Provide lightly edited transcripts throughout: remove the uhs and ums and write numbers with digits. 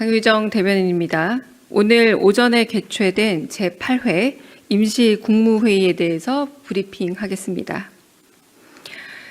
강유정 대변인입니다. 오늘 오전에 개최된 제8회 임시국무회의에 대해서 브리핑하겠습니다.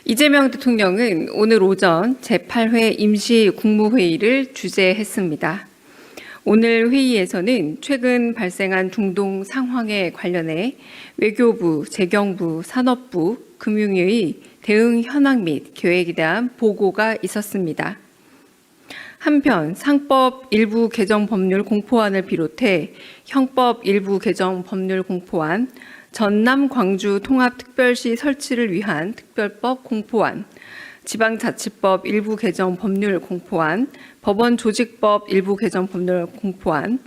이재명 대통령은 오늘 오전 제8회 임시국무회의를 주재했습니다. 오늘 회의에서는 최근 발생한 중동 상황에 관련해 외교부, 재경부, 산업부, 금융위의 대응 현황 및 계획에 대한 보고가 있었습니다. 한편 상법 일부 개정 법률 공포안을 비롯해 형법 일부 개정 법률 공포안, 전남 광주 통합특별시 설치를 위한 특별법 공포안, 지방자치법 일부 개정 법률 공포안, 법원조직법 일부 개정 법률 공포안,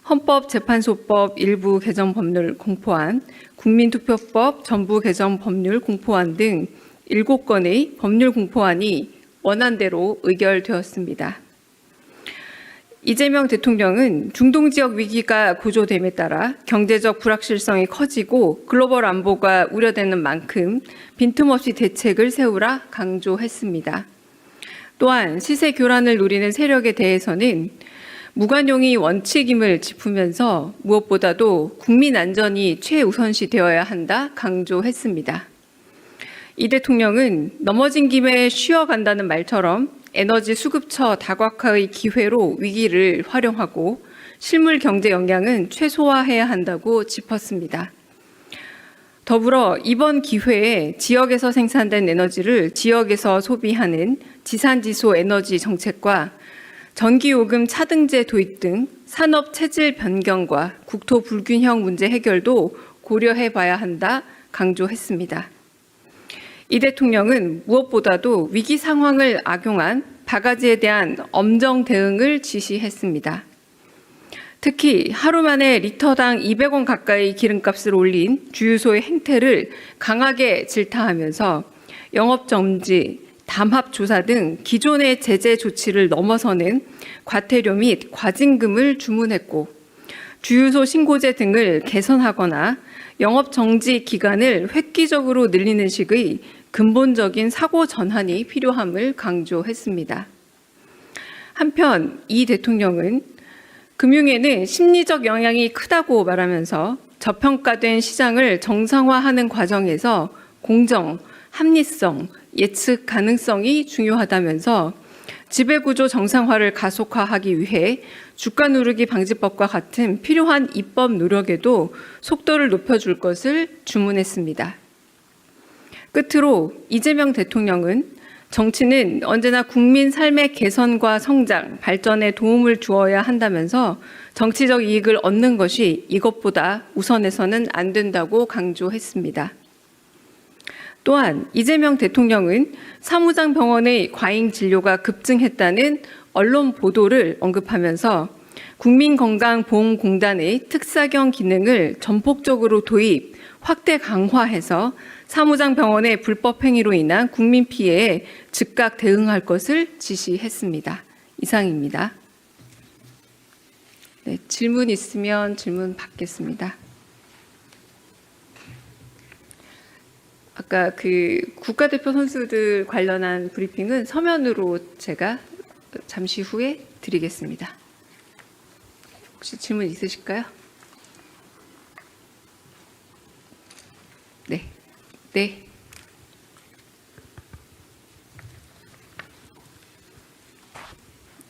헌법재판소법 일부 개정 법률 공포안, 국민투표법 전부 개정 법률 공포안 등 7건의 법률 공포안이 원안대로 의결되었습니다. 이재명 대통령은 중동 지역 위기가 고조됨에 따라 경제적 불확실성이 커지고 글로벌 안보가 우려되는 만큼 빈틈없이 대책을 세우라 강조했습니다. 또한 시세 교란을 노리는 세력에 대해서는 무관용이 원칙임을 짚으면서 무엇보다도 국민 안전이 최우선시 되어야 한다 강조했습니다. 이 대통령은 넘어진 김에 쉬어간다는 말처럼 에너지 수급처 다각화의 기회로 위기를 활용하고 실물 경제 영향은 최소화해야 한다고 짚었습니다. 더불어 이번 기회에 지역에서 생산된 에너지를 지역에서 소비하는 지산지소 에너지 정책과 전기요금 차등제 도입 등 산업 체질 변경과 국토 불균형 문제 해결도 고려해 봐야 한다 강조했습니다. 이 대통령은 무엇보다도 위기 상황을 악용한 바가지에 대한 엄정 대응을 지시했습니다. 특히 하루 만에 리터당 200원 가까이 기름값을 올린 주유소의 행태를 강하게 질타하면서 영업정지, 담합조사 등 기존의 제재 조치를 넘어서는 과태료 및 과징금을 주문했고 주유소 신고제 등을 개선하거나 영업정지 기간을 획기적으로 늘리는 식의 근본적인 사고 전환이 필요함을 강조했습니다. 한편 이 대통령은 금융에는 심리적 영향이 크다고 말하면서 저평가된 시장을 정상화하는 과정에서 공정, 합리성, 예측 가능성이 중요하다면서 지배구조 정상화를 가속화하기 위해 주가 누르기 방지법과 같은 필요한 입법 노력에도 속도를 높여줄 것을 주문했습니다. 끝으로 이재명 대통령은 정치는 언제나 국민 삶의 개선과 성장, 발전에 도움을 주어야 한다면서 정치적 이익을 얻는 것이 이것보다 우선해서는 안 된다고 강조했습니다. 또한 이재명 대통령은 사무장 병원의 과잉 진료가 급증했다는 언론 보도를 언급하면서 국민건강보험공단의 특사경 기능을 전폭적으로 도입, 확대 강화해서 사무장 병원의 불법 행위로 인한 국민 피해에 즉각 대응할 것을 지시했습니다. 이상입니다. 네, 질문 있으면 질문 받겠습니다. 아까 그 국가대표 선수들 관련한 브리핑은 서면으로 제가 잠시 후에 드리겠습니다. 혹시 질문 있으실까요? 네. 네.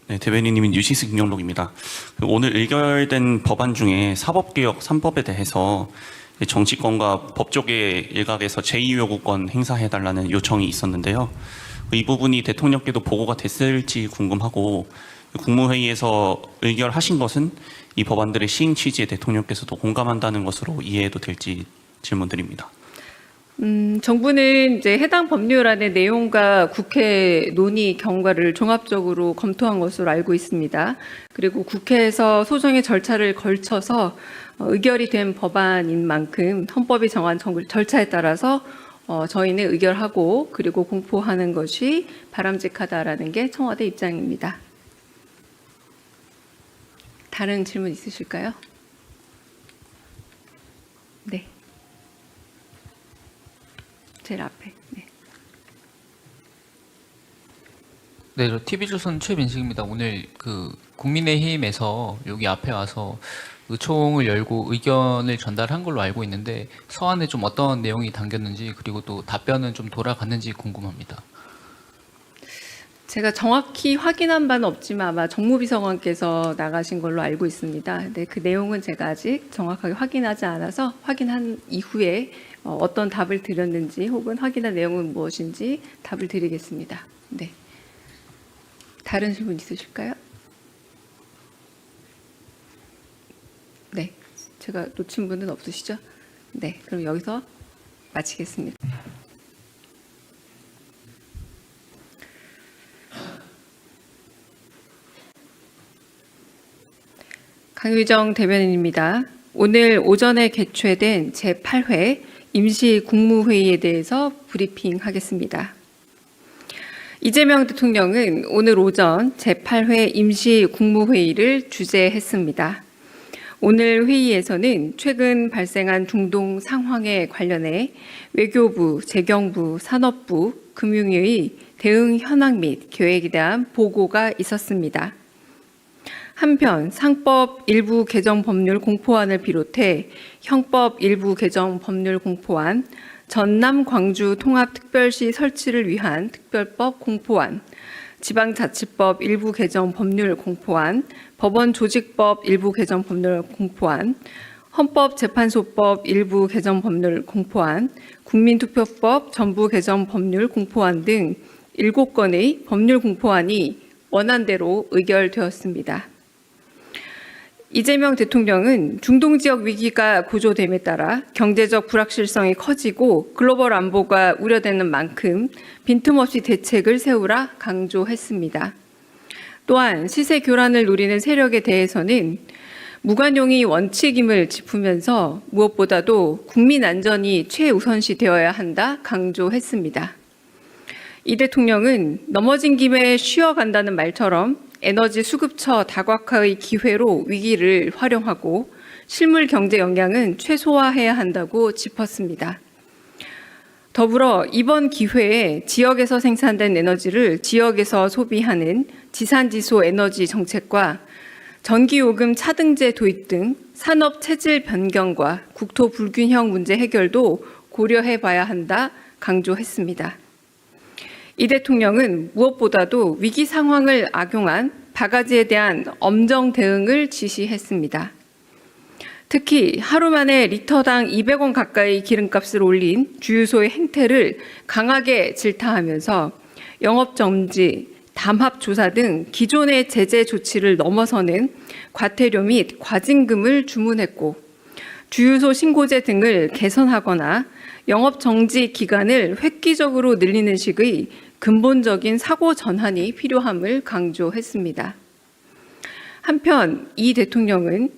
네, 대변인님인 뉴시스 김영록입니다. 오늘 의결된 법안 중에 사법개혁 3법에 대해서 정치권과 법조계 일각에서 제2요구권 행사해달라는 요청이 있었는데요. 이 부분이 대통령께도 보고가 됐을지 궁금하고 국무회의에서 의결하신 것은 이 법안들의 시행 취지에 대통령께서도 공감한다는 것으로 이해해도 될지 질문드립니다. 정부는 이제 해당 법률안의 내용과 국회 논의 경과를 종합적으로 검토한 것으로 알고 있습니다. 그리고 국회에서 소정의 절차를 걸쳐서 의결이 된 법안인 만큼 헌법이 정한 절차에 따라서 저희는 의결하고 그리고 공포하는 것이 바람직하다라는 게 청와대 입장입니다. 다른 질문 있으실까요? 네. 제일 앞에. 네. 네, 저 TV조선 최민식입니다. 오늘 그 국민의힘에서 여기 앞에 와서 의총을 열고 의견을 전달한 걸로 알고 있는데 서한에 좀 어떤 내용이 담겼는지 그리고 또 답변은 좀 돌아갔는지 궁금합니다. 제가 정확히 확인한 바는 없지만 아마 정무비서관께서 나가신 걸로 알고 있습니다. 근데 그 내용은 제가 아직 정확하게 확인하지 않아서 확인한 이후에 어떤 답을 드렸는지 혹은 확인한 내용은 무엇인지 답을 드리겠습니다. 네. 다른 질문 있으실까요? 네. 제가 놓친 분은 없으시죠? 네. 그럼 여기서 마치겠습니다. 강유정 대변인입니다. 오늘 오전에 개최된 제8회 임시국무회의에 대해서 브리핑하겠습니다. 이재명 대통령은 오늘 오전 제8회 임시국무회의를 주재했습니다. 오늘 회의에서는 최근 발생한 중동 상황에 관련해 외교부, 재경부, 산업부, 금융위의 대응 현황 및 계획에 대한 보고가 있었습니다. 한편 상법 일부 개정 법률 공포안을 비롯해 형법 일부 개정 법률 공포안, 전남 광주 통합특별시 설치를 위한 특별법 공포안, 지방자치법 일부 개정 법률 공포안, 법원조직법 일부 개정 법률 공포안, 헌법재판소법 일부 개정 법률 공포안, 국민투표법 전부 개정 법률 공포안 등 7건의 법률 공포안이 원안대로 의결되었습니다. 이재명 대통령은 중동 지역 위기가 고조됨에 따라 경제적 불확실성이 커지고 글로벌 안보가 우려되는 만큼 빈틈없이 대책을 세우라 강조했습니다. 또한 시세 교란을 노리는 세력에 대해서는 무관용이 원칙임을 짚으면서 무엇보다도 국민 안전이 최우선시 되어야 한다 강조했습니다. 이 대통령은 넘어진 김에 쉬어간다는 말처럼 에너지 수급처 다각화의 기회로 위기를 활용하고 실물 경제 영향은 최소화해야 한다고 짚었습니다. 더불어 이번 기회에 지역에서 생산된 에너지를 지역에서 소비하는 지산지소 에너지 정책과 전기요금 차등제 도입 등 산업 체질 변경과 국토 불균형 문제 해결도 고려해 봐야 한다 강조했습니다. 이 대통령은 무엇보다도 위기 상황을 악용한 바가지에 대한 엄정 대응을 지시했습니다. 특히 하루 만에 리터당 200원 가까이 기름값을 올린 주유소의 행태를 강하게 질타하면서 영업정지, 담합조사 등 기존의 제재 조치를 넘어서는 과태료 및 과징금을 주문했고 주유소 신고제 등을 개선하거나 영업정지 기간을 획기적으로 늘리는 식의 근본적인 사고 전환이 필요함을 강조했습니다. 한편 이 대통령은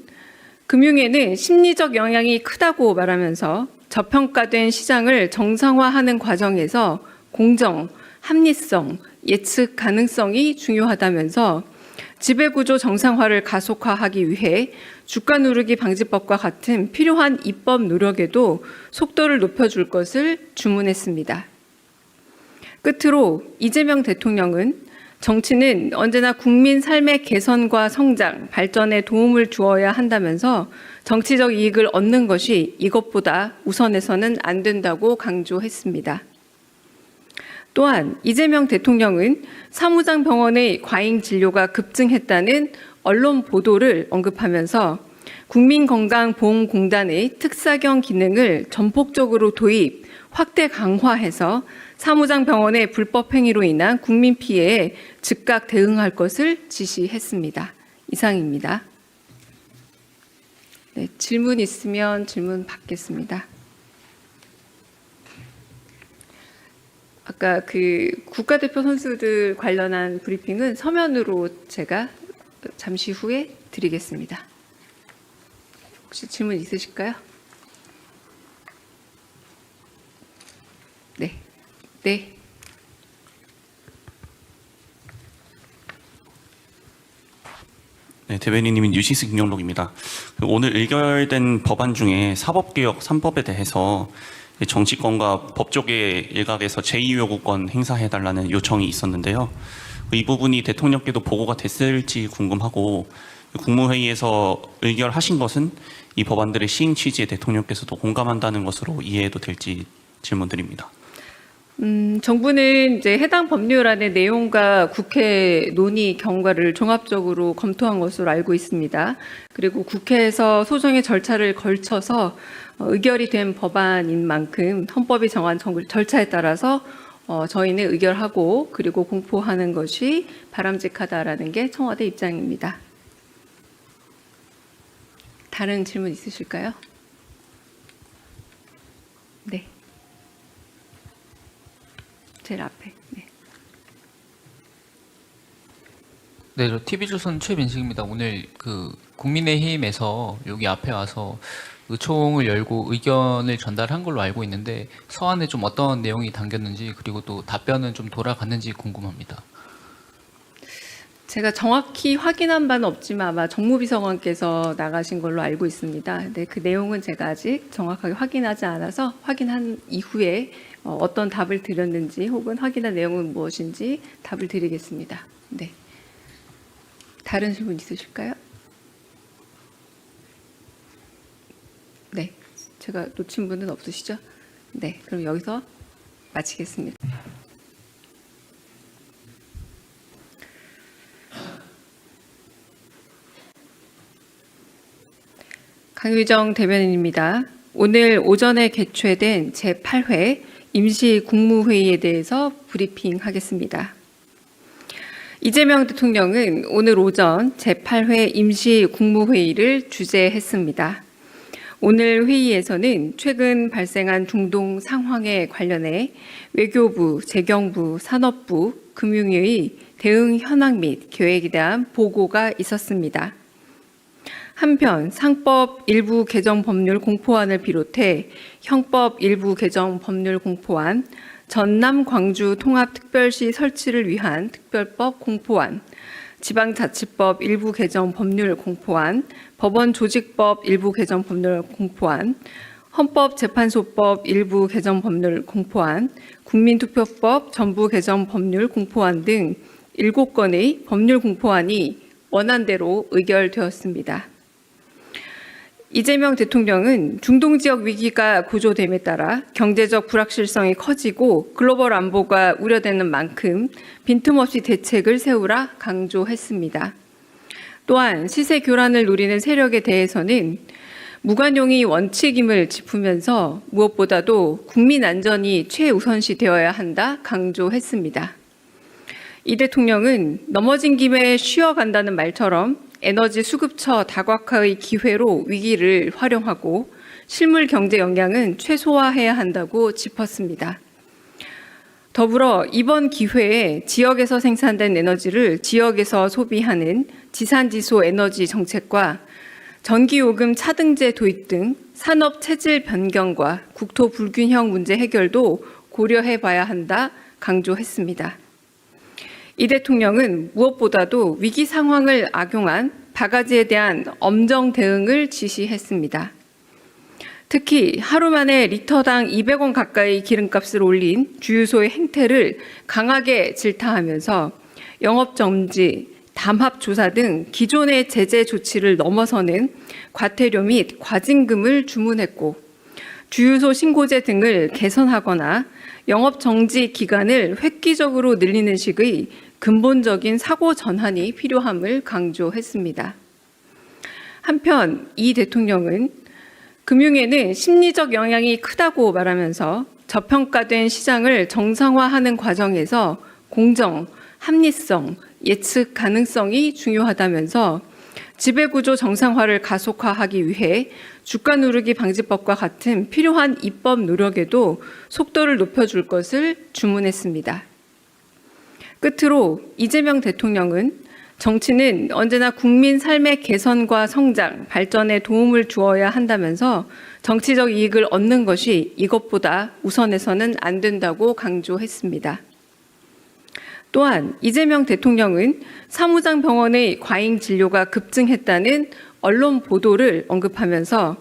금융에는 심리적 영향이 크다고 말하면서 저평가된 시장을 정상화하는 과정에서 공정, 합리성, 예측 가능성이 중요하다면서 지배구조 정상화를 가속화하기 위해 주가 누르기 방지법과 같은 필요한 입법 노력에도 속도를 높여줄 것을 주문했습니다. 끝으로 이재명 대통령은 정치는 언제나 국민 삶의 개선과 성장, 발전에 도움을 주어야 한다면서 정치적 이익을 얻는 것이 이것보다 우선해서는 안 된다고 강조했습니다. 또한 이재명 대통령은 사무장 병원의 과잉 진료가 급증했다는 언론 보도를 언급하면서 국민건강보험공단의 특사경 기능을 전폭적으로 도입, 확대 강화해서 사무장 병원의 불법 행위로 인한 국민 피해에 즉각 대응할 것을 지시했습니다. 이상입니다. 네, 질문 있으면 질문 받겠습니다. 아까 그 국가대표 선수들 관련한 브리핑은 서면으로 제가 잠시 후에 드리겠습니다. 혹시 질문 있으실까요? 네. 네. 네, 대변인님인 뉴시스 김영록입니다. 오늘 의결된 법안 중에 사법개혁 3법에 대해서 정치권과 법조계 일각에서 제2요구권 행사해달라는 요청이 있었는데요. 이 부분이 대통령께도 보고가 됐을지 궁금하고, 국무회의에서 의결하신 것은 이 법안들의 시행 취지에 대통령께서도 공감한다는 것으로 이해해도 될지 질문드립니다. 정부는 이제 해당 법률안의 내용과 국회 논의 경과를 종합적으로 검토한 것으로 알고 있습니다. 그리고 국회에서 소정의 절차를 걸쳐서 의결이 된 법안인 만큼 헌법이 정한 절차에 따라서 저희는 의결하고 그리고 공포하는 것이 바람직하다라는 게 청와대 입장입니다. 다른 질문 있으실까요? 네. 제일 앞에. 네. 네, 저 TV조선 최민식입니다. 오늘 그 국민의힘에서 여기 앞에 와서 의총을 열고 의견을 전달한 걸로 알고 있는데 서한에 좀 어떤 내용이 담겼는지 그리고 또 답변은 좀 돌아갔는지 궁금합니다. 제가 정확히 확인한 바는 없지만 아마 정무비서관께서 나가신 걸로 알고 있습니다. 근데 그 내용은 제가 아직 정확하게 확인하지 않아서 확인한 이후에 어떤 답을 드렸는지 혹은 확인한 내용은 무엇인지 답을 드리겠습니다. 네. 다른 질문 있으실까요? 네. 제가 놓친 분은 없으시죠? 네. 그럼 여기서 마치겠습니다. 강유정 대변인입니다. 오늘 오전에 개최된 제8회 임시국무회의에 대해서 브리핑하겠습니다. 이재명 대통령은 오늘 오전 제8회 임시국무회의를 주재했습니다. 오늘 회의에서는 최근 발생한 중동 상황에 관련해 외교부, 재경부, 산업부, 금융위의 대응 현황 및 계획에 대한 보고가 있었습니다. 한편 상법 일부 개정 법률 공포안을 비롯해 형법 일부 개정 법률 공포안, 전남 광주 통합특별시 설치를 위한 특별법 공포안, 지방자치법 일부 개정 법률 공포안, 법원조직법 일부 개정 법률 공포안, 헌법재판소법 일부 개정 법률 공포안, 국민투표법 전부 개정 법률 공포안 등 7건의 법률 공포안이 원안대로 의결되었습니다. 이재명 대통령은 중동 지역 위기가 고조됨에 따라 경제적 불확실성이 커지고 글로벌 안보가 우려되는 만큼 빈틈없이 대책을 세우라 강조했습니다. 또한 시세 교란을 노리는 세력에 대해서는 무관용이 원칙임을 짚으면서 무엇보다도 국민 안전이 최우선시 되어야 한다 강조했습니다. 이 대통령은 넘어진 김에 쉬어간다는 말처럼 에너지 수급처 다각화의 기회로 위기를 활용하고 실물 경제 영향은 최소화해야 한다고 짚었습니다. 더불어 이번 기회에 지역에서 생산된 에너지를 지역에서 소비하는 지산지소 에너지 정책과 전기요금 차등제 도입 등 산업 체질 변경과 국토 불균형 문제 해결도 고려해 봐야 한다 강조했습니다. 이 대통령은 무엇보다도 위기 상황을 악용한 바가지에 대한 엄정 대응을 지시했습니다. 특히 하루 만에 리터당 200원 가까이 기름값을 올린 주유소의 행태를 강하게 질타하면서 영업정지, 담합조사 등 기존의 제재 조치를 넘어서는 과태료 및 과징금을 주문했고 주유소 신고제 등을 개선하거나 영업정지 기간을 획기적으로 늘리는 식의 근본적인 사고 전환이 필요함을 강조했습니다. 한편 이 대통령은 금융에는 심리적 영향이 크다고 말하면서 저평가된 시장을 정상화하는 과정에서 공정, 합리성, 예측 가능성이 중요하다면서 지배구조 정상화를 가속화하기 위해 주가 누르기 방지법과 같은 필요한 입법 노력에도 속도를 높여줄 것을 주문했습니다. 끝으로 이재명 대통령은 정치는 언제나 국민 삶의 개선과 성장, 발전에 도움을 주어야 한다면서 정치적 이익을 얻는 것이 이것보다 우선해서는 안 된다고 강조했습니다. 또한 이재명 대통령은 사무장 병원의 과잉 진료가 급증했다는 언론 보도를 언급하면서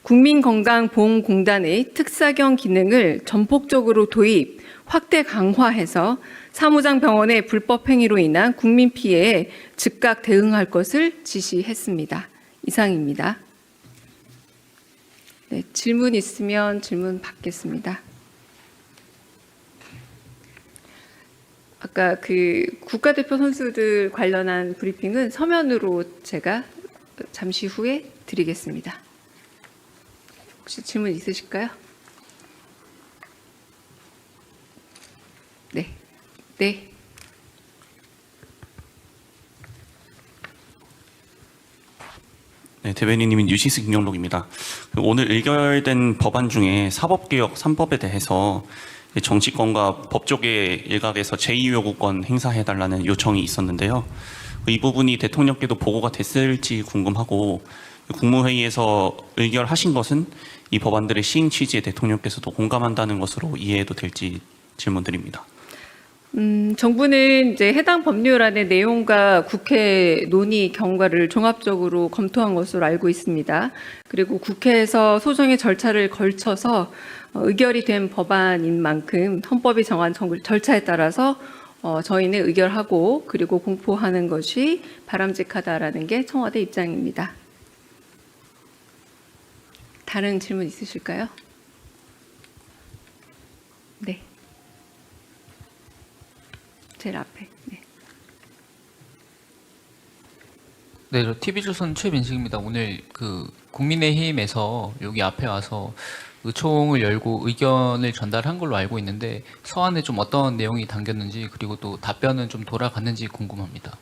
국민건강보험공단의 특사경 기능을 전폭적으로 도입, 확대 강화해서 사무장 병원의 불법 행위로 인한 국민 피해에 즉각 대응할 것을 지시했습니다. 이상입니다. 네, 질문 있으면 질문 받겠습니다. 아까 그 국가대표 선수들 관련한 브리핑은 서면으로 제가 잠시 후에 드리겠습니다. 혹시 질문 있으실까요? 네. 네. 네, 대변인님인 뉴시스 김영록입니다. 오늘 의결된 법안 중에 사법개혁 3법에 대해서 정치권과 법조계 일각에서 제2요구권 행사해달라는 요청이 있었는데요. 이 부분이 대통령께도 보고가 됐을지 궁금하고, 국무회의에서 의결하신 것은 이 법안들의 시행 취지에 대통령께서도 공감한다는 것으로 이해해도 될지 질문드립니다. 정부는 이제 해당 법률안의 내용과 국회 논의 경과를 종합적으로 검토한 것으로 알고 있습니다. 그리고 국회에서 소정의 절차를 걸쳐서 의결이 된 법안인 만큼 헌법이 정한 절차에 따라서 저희는 의결하고 그리고 공포하는 것이 바람직하다라는 게 청와대 입장입니다. 다른 질문 있으실까요? 네. 제일 앞에. 네. 네, 저 TV조선 최민식입니다. 오늘 그 국민의힘에서 여기 앞에 와서 의총을 열고 의견을 전달한 걸로 알고 있는데 서한에 좀 어떤 내용이 담겼는지 그리고 또 답변은 좀 돌아갔는지 궁금합니다.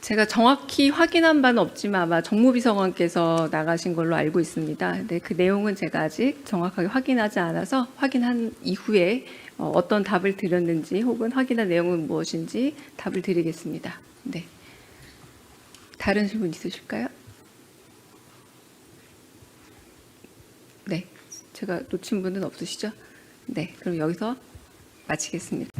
제가 정확히 확인한 바는 없지만 아마 정무비서관께서 나가신 걸로 알고 있습니다. 근데 그 내용은 제가 아직 정확하게 확인하지 않아서 확인한 이후에 어떤 답을 드렸는지 혹은 확인한 내용은 무엇인지 답을 드리겠습니다. 네. 다른 질문 있으실까요? 네. 제가 놓친 분은 없으시죠? 네. 그럼 여기서 마치겠습니다.